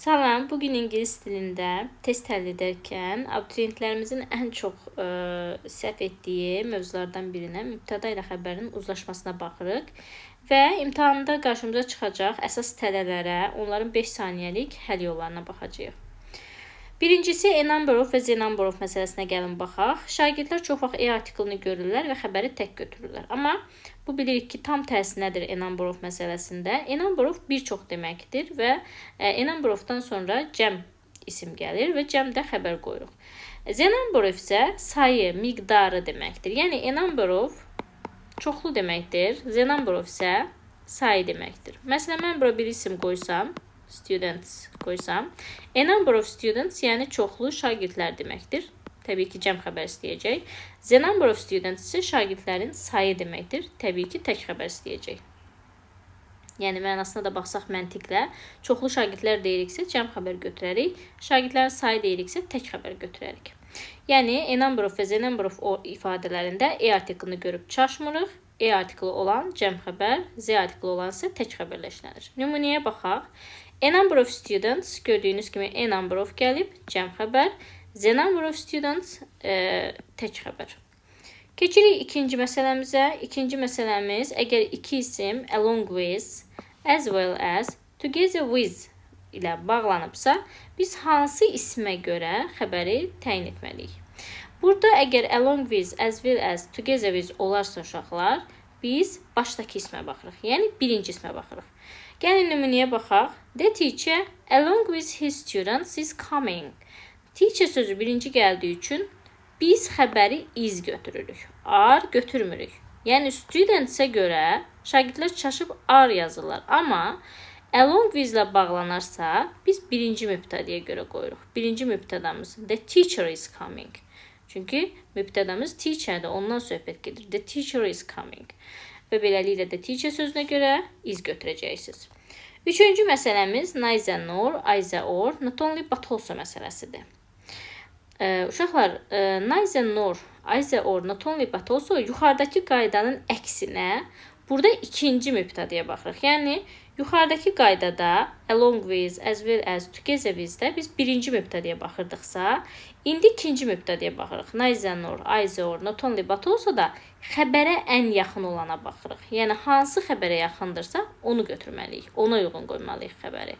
Salam, bugün ingilis dilində test həll edərkən abituriyentlərimizin ən çox səhv etdiyi mövzulardan birinə mübtəda ilə xəbərin uzlaşmasına baxırıq və imtahanda qarşımıza çıxacaq əsas tələlərə, onların 5 saniyəlik həll yollarına baxacağıq. Birincisi, a number of və the number of məsələsinə gəlin baxaq. Şagirdlər çox vaxt artiklını görürlər və xəbəri tək götürürlər. Amma bu bilirik ki, tam tərsi nədir a number of məsələsində? A number of bir çox deməkdir və a number of-dan sonra cəm isim gəlir və cəmdə xəbər qoyuruq. The number of isə sayı, miqdarı deməkdir. Yəni a number of çoxlu deməkdir. The number of isə sayı deməkdir. Məsələn, mən bura bir isim qoysam, students qoysam, a number of students yəni çoxlu şagirdlər deməkdir. Təbii ki, cəm xəbər istəyəcək. The number of students isə şagirdlərin sayı deməkdir. Təbii ki, tək xəbər istəyəcək. Yəni, mənasına da baxsaq məntiqlə, çoxlu şagirdlər deyiriksə, cəm xəbər götürərik. Şagirdlərin sayı deyiriksə, tək xəbər götürərik. Yəni, a number of və the number of ifadələrində artiklını görüb çaşmırıq. Artiklı olan cəm xəbər, z artiklı olan isə tək xəbərlə işlənir. Nümunəyə baxaq. A number of students, gördüyünüz kimi a number of gəlib, cəm xəbər. The number of students, tək xəbər. Keçirik ikinci məsələmizə. İkinci məsələmiz, əgər iki isim along with, as well as, together with ilə bağlanıbsa, biz hansı ismə görə xəbəri təyin etməliyik? Burada əgər along with, as well as, together with olarsa uşaqlar, biz başdakı ismə baxırıq. Yəni, birinci ismə baxırıq. Gəlin nümunəyə baxaq. The teacher, along with his students, is coming. Teacher sözü birinci gəldiyi üçün biz xəbəri is götürürük. Are götürmürük. Yəni, studentsə görə şagirdlər çaşıb are yazırlar. Amma along with ilə bağlanarsa, biz birinci mübtədəyə görə qoyuruq. Birinci mübtədamız, the teacher is coming. Çünki mübtədamız teacherdir, ondan söhbət gedir. The teacher is coming. Və beləliklə də teacher sözünə görə is götürəcəksiniz. Üçüncü məsələmiz neither nor, either or, not only but also məsələsidir. Uşaqlar, neither nor, either or, not only but also yuxarıdakı qaydanın əksinə burada ikinci mübtədəyə baxırıq. Yəni, yuxarıdakı qaydada along with, as well as, together with-də biz birinci mübtədəyə baxırdıqsa, indi ikinci mübtədəyə baxırıq. Neither nor, either or, not only but also da xəbərə ən yaxın olana baxırıq. Yəni, hansı xəbərə yaxındırsa, onu götürməliyik. Ona uyğun qoymalıyıq xəbəri.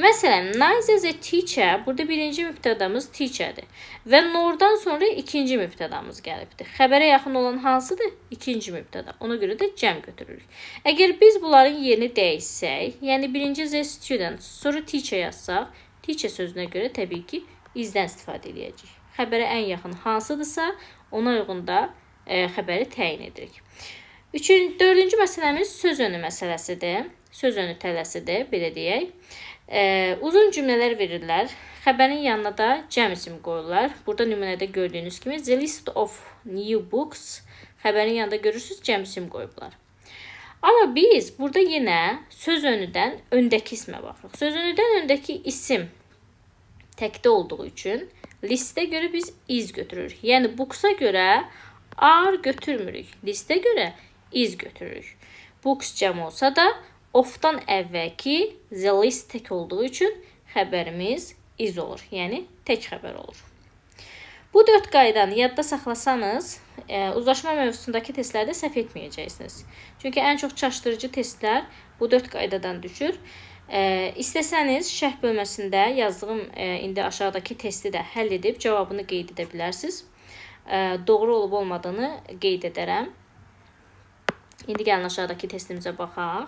Məsələn, neither the teacher, burada birinci mübtədamız teacherdir. Və nordan sonra ikinci mübtədamız gəlibdir. Xəbərə yaxın olan hansıdır? İkinci mübtəda. Ona görə də cəm götürürük. Əgər biz bunların yerini dəyişsək, yəni birinci the students, sonra teacher yazsaq, teacher sözünə görə təbii ki, izdən istifadə edəcəyik. Xəbərə ən yaxın hansıdırsa, ona uyğun da xəbəri təyin edirik. Dördüncü məsələmiz söz önü məsələsidir. Söz önü tələsidir, belə deyək. Uzun cümlələr verirlər. Xəbərin yanına da cəm isim qoyurlar. Burada nümunədə gördüyünüz kimi the list of new books. Xəbərin yanında görürsünüz, cəm isim qoyublar. Amma biz burada yenə söz önüdən öndəki ismə baxırıq. Söz önüdən öndəki isim təkdə olduğu üçün listə görə biz is götürürük. Yəni, books-a görə are götürmürük. Listə görə is götürürük. Books cəm olsa da of-dan əvvəlki the list tək olduğu üçün xəbərimiz is olur. Yəni, tək xəbər olur. Bu 4 qaydanı yadda saxlasanız, uzlaşma mövzusundakı testlərdə səhv etməyəcəksiniz. Çünki ən çox çaşdırıcı testlər bu 4 qaydadan düşür. İstəsəniz, şərh bölməsində yazdığım indi aşağıdakı testi də həll edib cavabını qeyd edə bilərsiniz. Doğru olub olmadığını qeyd edərəm. İndi gəlin aşağıdakı testimizə baxaq.